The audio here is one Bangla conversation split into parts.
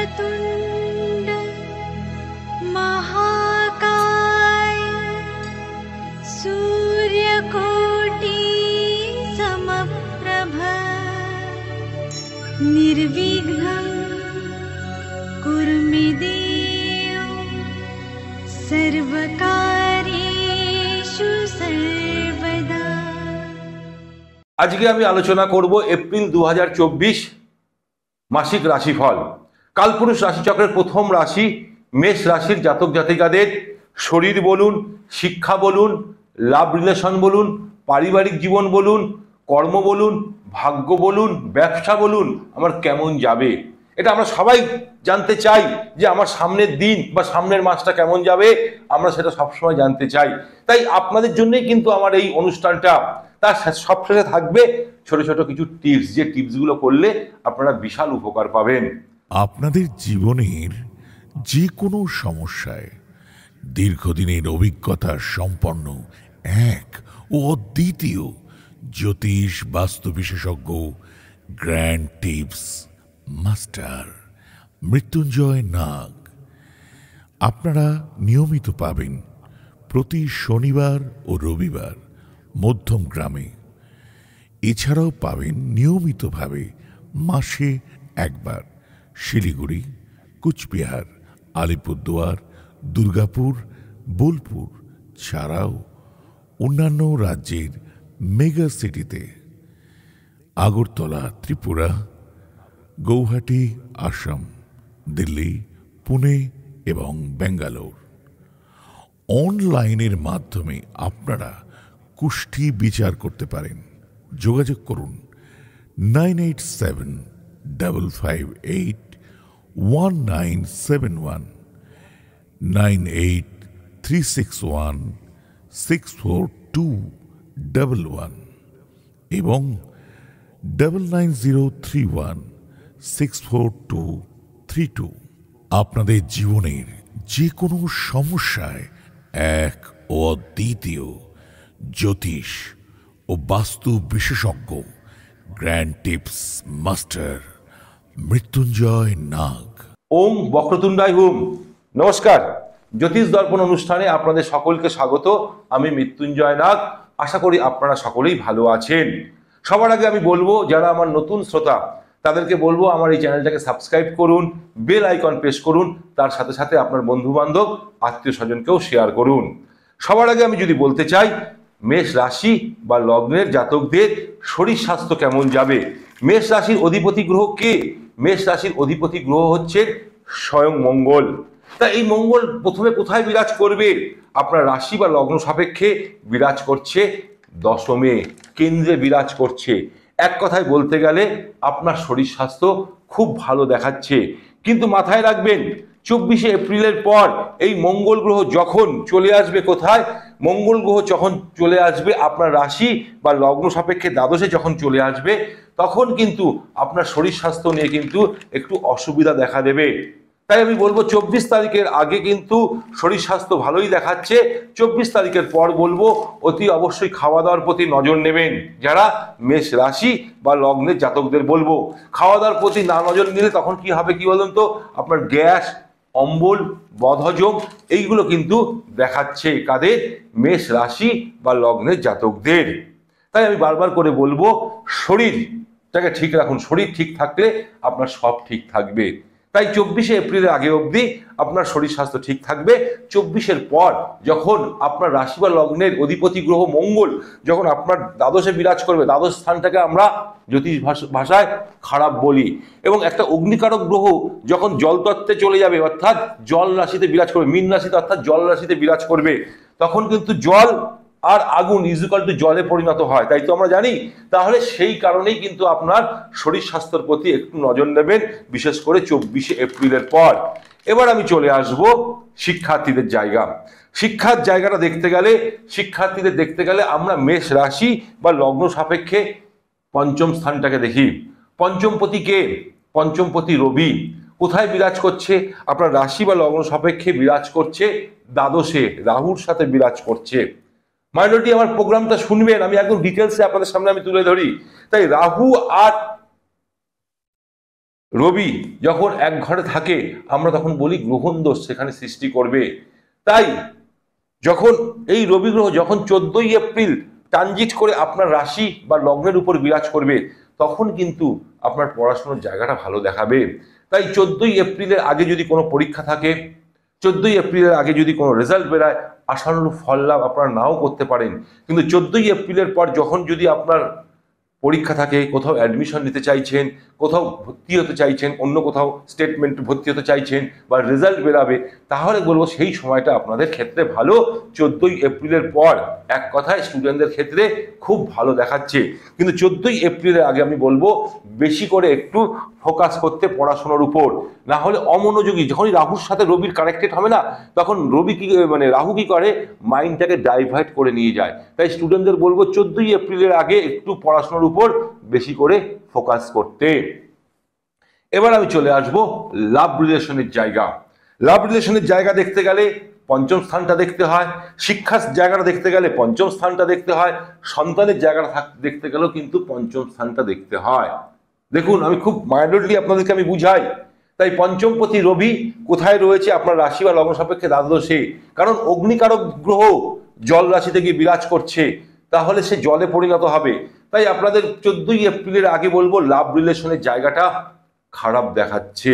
वक्रतुण्ड महाकाय सूर्यकोटि समप्रभ निर्विघ्नं कुरु मे देव सर्वकार्येषु सर्वदा। আজকে আমি আলোচনা করব এপ্রিল 2024 মাসিক রাশিফল। কালপুরুষ রাশিচক্রের প্রথম রাশি মেষ রাশির জাতক জাতিকাদের শরীর বলুন, শিক্ষা বলুন, লাভ রিলেশন বলুন, পারিবারিক জীবন বলুন, কর্ম বলুন, ভাগ্য বলুন, ব্যবসা বলুন, আমার কেমন যাবে। এটা আমরা সবাই জানতে চাই যে আমার সামনের দিন বা সামনের মাসটা কেমন যাবে, আমরা সেটা সবসময় জানতে চাই। তাই আপনাদের জন্যই কিন্তু আমার এই অনুষ্ঠানটা। তার সবশেষে থাকবে ছোট ছোট কিছু টিপস, যে টিপসগুলো করলে আপনারা বিশাল উপকার পাবেন। আপনাদের জীবনের যে কোনো সমস্যায় দীর্ঘদিনের অভিজ্ঞতা সম্পন্ন এক ও অদ্বিতীয় জ্যোতিষ বাস্তু বিশেষজ্ঞ গ্র্যান্ড টিপস মাস্টার মৃত্যুঞ্জয় নাগ আপনারা নিয়মিত পাবেন প্রতি শনিবার ও রবিবার মধ্যম গ্রামে। এছাড়াও পাবেন নিয়মিতভাবে মাসে একবার শিলিগুড়ি, কুচবিহার, আলিপুরদুয়ার, দুর্গাপুর, বোলপুর ছাড়াও অন্যান্য রাজ্যের মেগা সিটিতে আগরতলা, ত্রিপুরা, গৌহাটি, আসাম, দিল্লি, পুনে এবং বেঙ্গালোর। অনলাইনের মাধ্যমে আপনারা কুষ্ঠি বিচার করতে পারেন। যোগাযোগ করুন 9875581971, 9836164211 এবং 9903164232। আপনাদের জীবনের যে কোনো সমস্যায় এক ও অদ্বিতীয় জ্যোতিষ ও বাস্তু বিশেষজ্ঞ গ্র্যান্ড টিপস মাস্টার মৃত্যুঞ্জয় নাগ। ওম বক্রতুণ্ডায় হুম। নমস্কার, জ্যোতিষ দর্পণ অনুষ্ঠানে আপনাদের সকলকে স্বাগত। আমি মৃত্যুঞ্জয় নাগ। আশা করি আপনারা সকলেই ভালো আছেন। সবার আগে আমি বলবো, যারা আমার নতুন শ্রোতা তাদেরকে বলবো আমার এই চ্যানেলটাকে সাবস্ক্রাইব করুন, বেল আইকন প্রেস করুন, তার সাথে সাথে আপনার বন্ধু বান্ধব আত্মীয় স্বজনকেও শেয়ার করুন। সবার আগে আমি যদি বলতে চাই, মেষ রাশি বা লগ্নের জাতকদের শরীর স্বাস্থ্য কেমন যাবে। মেষ রাশির অধিপতি গ্রহ কে? মেষ রাশির অধিপতি গ্রহ হচ্ছে স্বয়ং মঙ্গল। তা এই মঙ্গল প্রথমে কোথায় বিরাজ করবে? আপনার রাশি বা লগ্ন সাপেক্ষে বিরাজ করছে দশমে, কেন্দ্রে বিরাজ করছে। এক কথায় বলতে গেলে আপনার শরীর স্বাস্থ্য খুব ভালো দেখাচ্ছে। কিন্তু মাথায় রাখবেন, 24শে এপ্রিলের পর এই মঙ্গল গ্রহ যখন চলে আসবে, কোথায়? মঙ্গল গ্রহ যখন চলে আসবে আপনার রাশি বা লগ্ন সাপেক্ষে দ্বাদশে যখন চলে আসবে, তখন কিন্তু আপনার শরীর স্বাস্থ্য নিয়ে কিন্তু একটু অসুবিধা দেখা দেবে। তাই আমি বলবো 24 তারিখের আগে কিন্তু শরীর স্বাস্থ্য ভালোই দেখাচ্ছে। 24 তারিখের পর বলবো অতি অবশ্যই খাওয়া দাওয়ার প্রতি নজর নেবেন। যারা মেষ রাশি বা লগ্নের জাতকদের বলবো, খাওয়া দাওয়ার প্রতি না নজর নিলে তখন কি হবে কি বলুন তো? আপনার গ্যাস, অম্বল, বদহজম এইগুলো কিন্তু দেখাচ্ছে কাদের? মেষ রাশি বা লগ্নের জাতকদের। তাই আমি বারবার করে বলবো, শরীরটাকে ঠিক রাখুন। শরীর ঠিক থাকলে আপনার সব ঠিক থাকবে। তাই 24শে এপ্রিলের আগে অবধি আপনার শরীর স্বাস্থ্য ঠিক থাকবে। 24-এর পর যখন আপনার রাশি বা লগ্নের অধিপতি গ্রহ মঙ্গল যখন আপনার দ্বাদশে বিরাজ করবে, দ্বাদশ স্থানটাকে আমরা জ্যোতিষ ভাষায় খারাপ বলি, এবং একটা অগ্নিকারক গ্রহ যখন জল তত্ত্বে চলে যাবে, অর্থাৎ জল রাশিতে বিরাজ করবে, মীন রাশিতে অর্থাৎ জল রাশিতে বিরাজ করবে, তখন কিন্তু জল আর আগুন ইজুকাল টু জলে পরিণত হয়। তাই তো আমরা জানি। তাহলে সেই কারণেই কিন্তু আপনার শরীর স্বাস্থ্যের প্রতি একটু নজর নেবেন, বিশেষ করে 24শে এপ্রিলের পর। এবার আমি চলে আসব শিক্ষার্থীদের জায়গা। শিক্ষার জায়গাটা শিক্ষার্থীদের দেখতে গেলে আমরা মেষ রাশি বা লগ্ন সাপেক্ষে পঞ্চম স্থানটাকে দেখি। পঞ্চমপতি কে? পঞ্চমপতি রবি। কোথায় বিরাজ করছে? আপনার রাশি বা লগ্ন সাপেক্ষে বিরাজ করছে দ্বাদশে, রাহুর সাথে বিরাজ করছে। মাইনরিটি আমার প্রোগ্রামটা শুনবেন, আমি একদম ডিটেলসে আপনাদের সামনে আমি তুলে ধরি। তাই রাহু আর রবি যখন এক ঘরে থাকে আমরা তখন বলি গ্রহণ দোষ সেখানে সৃষ্টি করবে। তাই যখন এই রবি গ্রহ যখন 14ই এপ্রিল ট্রানজিট করে আপনার রাশি বা লগ্নের উপর বিরাজ করবে তখন কিন্তু আপনার পড়াশোনার জায়গাটা ভালো দেখাবে। তাই 14ই এপ্রিলের আগে যদি কোনো পরীক্ষা থাকে, 14ই এপ্রিলের আগে যদি কোনো রেজাল্ট বেরায়, আশানুরূপ ফল লাভ আপনারা নাও করতে পারেন। কিন্তু 14ই এপ্রিলের পর যখন যদি আপনার পরীক্ষা থাকে, কোথাও অ্যাডমিশন নিতে চাইছেন, কোথাও ভর্তি হতে চাইছেন, অন্য কোথাও স্টেটমেন্ট ভর্তি হতে চাইছেন বা রেজাল্ট বেরাবে, তাহলে বলবো সেই সময়টা আপনাদের ক্ষেত্রে ভালো। 14ই এপ্রিলের পর এক কথায় স্টুডেন্টদের ক্ষেত্রে খুব ভালো দেখাচ্ছে। কিন্তু 14ই এপ্রিলের আগে আমি বলবো বেশি করে একটু ফোকাস করতে পড়াশোনার উপর, না হলে অমনোযোগী। যখনই রাহুর সাথে রবির কানেক্টেড হবে না, তখন রবি কি রাহু কি করে, মাইন্ডটাকে ডাইভার্ট করে নিয়ে যায়। তাই স্টুডেন্টদের বলবো 14ই এপ্রিলের আগে একটু পড়াশোনার উপর বেশি করে ফোকাস করতে। এবার আমি চলে আসব লাভ রিলেশনের জায়গা। লাভ রিলেশনের জায়গা দেখতে গেলে পঞ্চম স্থানটা দেখতে হয়, শিক্ষার জায়গাটা দেখতে গেলে পঞ্চম স্থানটা দেখতে হয়, সন্তানের জায়গাটা দেখতে গেলেও কিন্তু পঞ্চম স্থানটা দেখতে হয়। দেখুন আমি খুব মাইন্ডলি আপনাদেরকে আমি বুঝাই। তাই পঞ্চমপতি রবি কোথায় রয়েছে, আপনার রাশি বা লগ্ন সাপেক্ষে দ্বাদশে। কারণ অগ্নিকারক গ্রহ জল রাশিতে গিয়ে বিরাজ করছে, তাহলে সে জলে পরিণত হবে। তাই আপনাদের 14ই এপ্রিলের আগে বলবো লাভ রিলেশনের জায়গাটা খারাপ দেখাচ্ছে।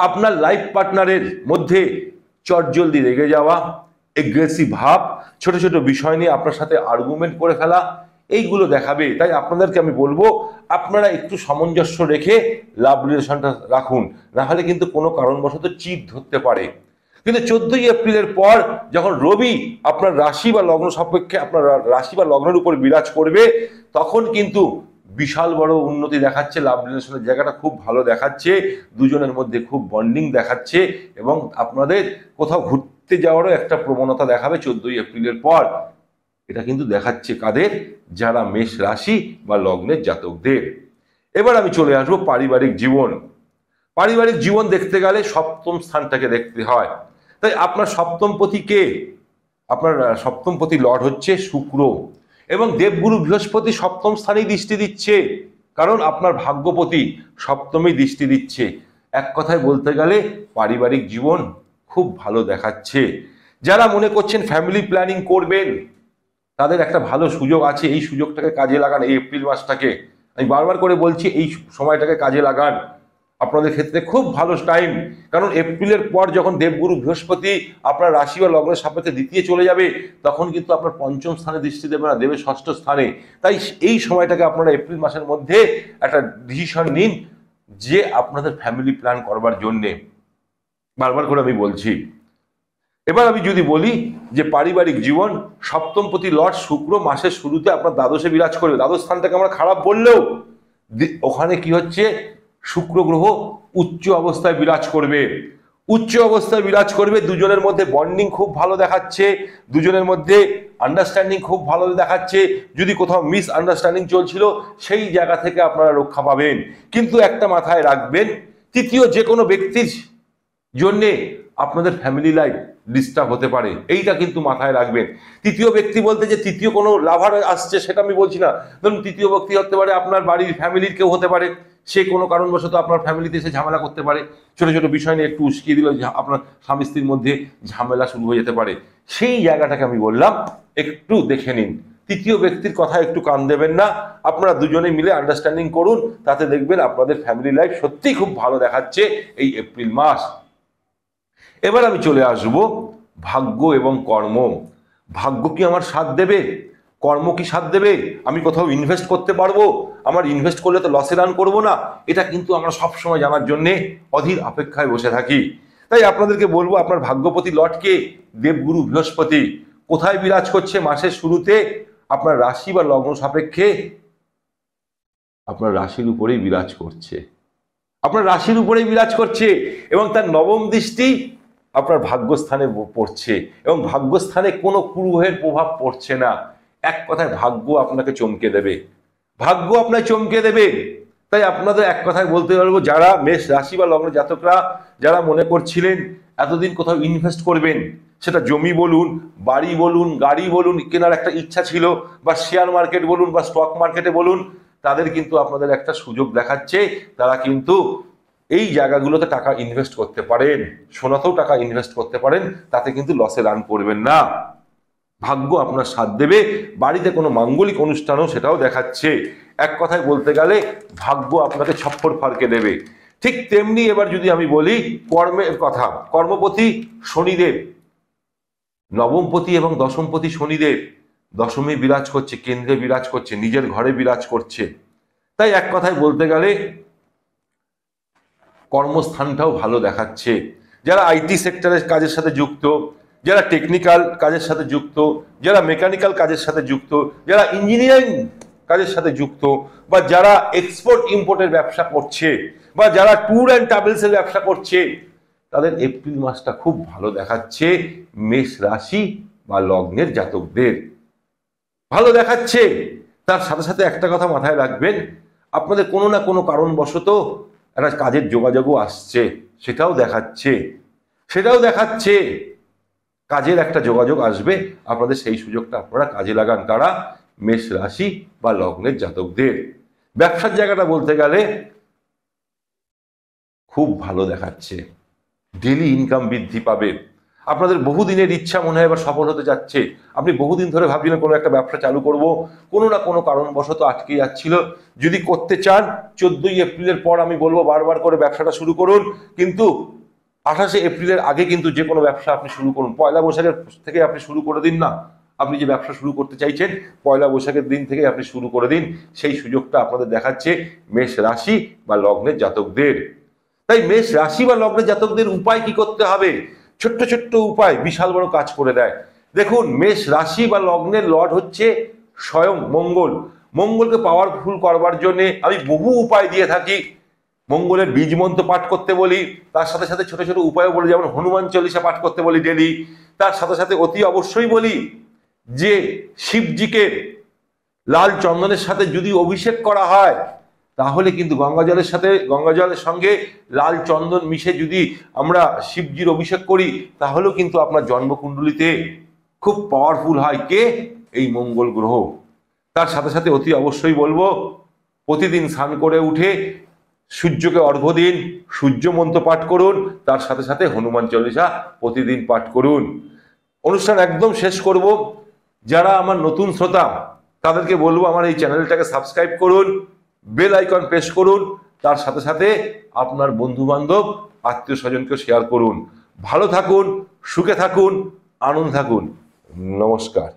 আপনার লাইফ পার্টনারের মধ্যে চটজলদি রেগে যাওয়া, এগ্রেসিভ ভাব, ছোট ছোট বিষয় নিয়ে আপনার সাথে আর্গুমেন্ট করে ফেলা, এইগুলো দেখাবে। তাই আপনাদেরকে আমি বলবো আপনারা একটু সামঞ্জস্য রেখে লাভ রিলেশনটা রাখুন, না হলে কিন্তু কোনো কারণবশত চিট ধরতে পারে। কিন্তু 14ই এপ্রিলের পর যখন রবি আপনার রাশি বা লগ্ন সাপেক্ষে আপনার রাশি বা লগ্নের উপর বিরাজ করবে, তখন কিন্তু বিশাল বড় উন্নতি দেখাচ্ছে। লাভ রিলেশনের জায়গাটা খুব ভালো দেখাচ্ছে, দুজনের মধ্যে খুব বন্ডিং দেখাচ্ছে এবং আপনাদের কোথাও ঘুরতে যাওয়ারও একটা প্রবণতা দেখাবে 14ই এপ্রিলের পর। এটা কিন্তু দেখাচ্ছে কাদের, যারা মেষ রাশি বা লগ্নের জাতকদের। এবার আমি চলে আসবো পারিবারিক জীবন। পারিবারিক জীবন দেখতে গেলে সপ্তম স্থানটাকে দেখতে হয়। তাই আপনার সপ্তমপতি কে, আপনার সপ্তমপতি লর্ড হচ্ছে শুক্র এবং দেবগুরু বৃহস্পতি সপ্তম স্থানেই দৃষ্টি দিচ্ছে, কারণ আপনার ভাগ্যপতি সপ্তমেই দৃষ্টি দিচ্ছে। এক কথায় বলতে গেলে পারিবারিক জীবন খুব ভালো দেখাচ্ছে। যারা মনে করছেন ফ্যামিলি প্ল্যানিং করবেন, তাদের একটা ভালো সুযোগ আছে। এই সুযোগটাকে কাজে লাগান, এই এপ্রিল মাসটাকে আমি বারবার করে বলছি, এই সময়টাকে কাজে লাগান। আপনাদের ক্ষেত্রে খুব ভালো টাইম, কারণ এপ্রিলের পর যখন দেবগুরু বৃহস্পতি আপনার রাশি বা লগ্নের সাপেক্ষে দ্বিতীয় চলে যাবে, তখন কিন্তু আপনার পঞ্চম স্থানে দৃষ্টি দেবে না, দেবে ষষ্ঠ স্থানে। তাই এই সময়টাকে আপনারা এপ্রিল মাসের মধ্যে একটা ডিসিশন নিন যে আপনাদের ফ্যামিলি প্ল্যান করবার জন্যে। বারবার করে আমি বলছি। এবার আমি যদি বলি যে পারিবারিক জীবন, সপ্তমপতি লর্ড শুক্র মাসের শুরুতে আপনার দ্বাদশে বিরাজ করবে। দ্বাদশ স্থানটাকে আমরা খারাপ বললেও ওখানে কি হচ্ছে, শুক্র গ্রহ উচ্চ অবস্থায় বিরাজ করবে। উচ্চ অবস্থায় বিরাজ করবে, দুজনের মধ্যে বন্ডিং খুব ভালো দেখাচ্ছে, দুজনের মধ্যে আন্ডারস্ট্যান্ডিং খুব ভালো দেখাচ্ছে। যদি কোথাও মিস আন্ডারস্ট্যান্ডিং চলছিল, সেই জায়গা থেকে আপনারা রক্ষা পাবেন। কিন্তু একটা মাথায় রাখবেন, তৃতীয় যে কোনো ব্যক্তির জন্যে আপনাদের ফ্যামিলি লাইফ ডিস্টার্ব হতে পারে, এইটা কিন্তু মাথায় রাখবেন। তৃতীয় ব্যক্তি বলতে যে তৃতীয় কোনো লাভার আসছে সেটা আমি বলছি না। ধরুন তৃতীয় ব্যক্তি হতে পারে আপনার বাড়ির ফ্যামিলির কেউ হতে পারে, সে কোনো কারণবশত আপনার ফ্যামিলিতে এসে ঝামেলা করতে পারে, ছোট ছোট বিষয় নিয়ে একটু উস্কিয়ে দিল, আপনার স্বামী স্ত্রীর মধ্যে ঝামেলা শুরু হয়ে যেতে পারে। সেই জায়গাটাকে আমি বললাম একটু দেখে নিন। তৃতীয় ব্যক্তির কথা একটু কান দেবেন না, আপনারা দুজনে মিলে আন্ডারস্ট্যান্ডিং করুন, তাতে দেখবেন আপনাদের ফ্যামিলি লাইফ সত্যিই খুব ভালো দেখাচ্ছে এই এপ্রিল মাস। এবার আমি চলে আসব ভাগ্য এবং কর্ম। ভাগ্য কি আমার সাথ দেবে, কর্ম কি সাথ দেবে, আমি কোথাও ইনভেস্ট করতে পারবো, আমার ইনভেস্ট করলে তো লসে রান করবো না, এটা কিন্তু আমরা সবসময় জানার জন্যে অধীর অপেক্ষায় বসে থাকি। তাই আপনাদেরকে বলবো আপনার ভাগ্যপতি লর্ডকে দেবগুরু বৃহস্পতি কোথায় বিরাজ করছে মাসের শুরুতে, আপনার রাশি বা লগ্ন সাপেক্ষে আপনার রাশির উপরেই বিরাজ করছে, আপনার রাশির উপরেই বিরাজ করছে এবং তার নবম দৃষ্টি আপনার ভাগ্যস্থানে পড়ছে এবং ভাগ্যস্থানে কোনো কুগ্রহের প্রভাব পড়ছে না। এক কথায় ভাগ্য আপনাকে চমকে দেবে, ভাগ্য আপনাকে চমকে দেবে। তাই আপনাদের এক কথায় বলতে পারবো, যারা মেষ রাশি বা লগ্ন জাতকরা যারা মনে করছিলেন এতদিন কোথাও ইনভেস্ট করবেন, সেটা জমি বলুন, বাড়ি বলুন, গাড়ি বলুন, কেনার একটা ইচ্ছা ছিল, বা শেয়ার মার্কেট বলুন বা স্টক মার্কেটে বলুন, তাদের কিন্তু আপনাদের একটা সুযোগ দেখাচ্ছে। তারা কিন্তু এই জায়গাগুলোতে টাকা ইনভেস্ট করতে পারেন, সোনাতেও টাকা ইনভেস্ট করতে পারেন, তাতে কিন্তু লসে রান করবেন না। ভাগ্য আপনার সাথ দেবে। বাড়িতে কোনো মাঙ্গলিক অনুষ্ঠানও সেটাও দেখাচ্ছে। এক কথায় বলতে গেলে ভাগ্য আপনাকে ছপ্পর ফাড়কে দেবে। ঠিক তেমনি এবার যদি আমি বলি কর্মের কথা, কর্মপতি শনিদেব, নবমপতি এবং দশমপতি শনিদেব দশমে বিরাজ করছে, কেন্দ্রে বিরাজ করছে, নিজের ঘরে বিরাজ করছে। তাই এক কথায় বলতে গেলে কর্মস্থানটাও ভালো দেখাচ্ছে। যারা আইটি সেক্টরের কাজের সাথে যুক্ত, যারা টেকনিক্যাল কাজের সাথে যুক্ত, যারা মেকানিক্যাল কাজের সাথে যুক্ত, যারা ইঞ্জিনিয়ারিং কাজের সাথে যুক্ত, বা যারা এক্সপোর্ট ইম্পোর্টের ব্যবসা করছে, বা যারা ট্যুর অ্যান্ড ট্রাভেলসের ব্যবসা করছে, তাদের এপ্রিল মাসটা খুব ভালো দেখাচ্ছে। মেষ রাশি বা লগ্নের জাতকদের ভালো দেখাচ্ছে। তার সাথে সাথে একটা কথা মাথায় রাখবেন, আপনাদের কোনো না কোনো কারণবশত একটা কাজের যোগাযোগও আসছে, সেটাও দেখাচ্ছে কাজের একটা যোগাযোগ আসবে, আপনাদের সেই সুযোগটা আপনারা কাজে লাগান। তারা মেষ রাশি বা লগ্নের জাতকদের ব্যবসার জায়গাটা বলতে গেলে খুব ভালো দেখাচ্ছে। ডেলি ইনকাম বৃদ্ধি পাবে। আপনাদের বহুদিনের ইচ্ছা মনে হয় এবার সফল হতে যাচ্ছে। আপনি বহুদিন ধরে ভাবছিলেন কোনো একটা ব্যবসা চালু করব, কোনো না কোনো কারণবশত আটকে যাচ্ছিল। যদি করতে চান 14ই এপ্রিলের পর আমি বলবো বারবার করে ব্যবসাটা শুরু করুন, কিন্তু 28শে এপ্রিলের আগে কিন্তু যে কোনো ব্যবসা আপনি শুরু করুন। পয়লা বৈশাখের থেকে আপনি শুরু করে দিন না। আপনি যে ব্যবসা শুরু করতে চাইছেন পয়লা বৈশাখের দিন থেকে আপনি শুরু করে দিন। সেই সুযোগটা আপনাদের দেখাচ্ছে মেষ রাশি বা লগ্নের জাতকদের। তাই মেষ রাশি বা লগ্নের জাতকদের উপায় কি করতে হবে? ছোট্ট ছোট্ট উপায় বিশাল বড় কাজ করে দেয়। দেখুন, মেষ রাশি বা লগ্নের লর্ড হচ্ছে স্বয়ং মঙ্গল। মঙ্গলকে পাওয়ারফুল করবার জন্য আমি বহু উপায় দিয়ে থাকি। মঙ্গলের বীজ মন্ত্র পাঠ করতে বলি, তার সাথে সাথে ছোট ছোট উপায় বলি, যেমন হনুমান চল্লিশা পাঠ করতে বলি ডেলি। তার সাথে সাথে অতি অবশ্যই বলি যে শিবজিকে লাল চন্দনের সাথে যদি অভিষেক করা হয়, তাহলে কিন্তু গঙ্গাজলের সঙ্গে লাল চন্দন মিশে যদি আমরা শিবজির অভিষেক করি, তাহলেও কিন্তু আপনার জন্মকুণ্ডলিতে খুব পাওয়ারফুল হয় কে? এই মঙ্গল গ্রহ। তার সাথে সাথে অতি অবশ্যই বলবো প্রতিদিন স্নান করে উঠে সূর্যকে অর্ঘ্য দিন, সূর্য মন্ত্র পাঠ করুন, তার সাথে সাথে হনুমান চল্লিশা প্রতিদিন পাঠ করুন। অনুষ্ঠান একদম শেষ করব। যারা আমার নতুন শ্রোতা তাদেরকে বলবো আমার এই চ্যানেলটাকে সাবস্ক্রাইব করুন, বেল আইকন প্রেস করুন, তার সাথে সাথে আপনার বন্ধু বান্ধব আত্মীয় স্বজনকে শেয়ার করুন। ভালো থাকুন, সুখে থাকুন, আনন্দ থাকুন। নমস্কার।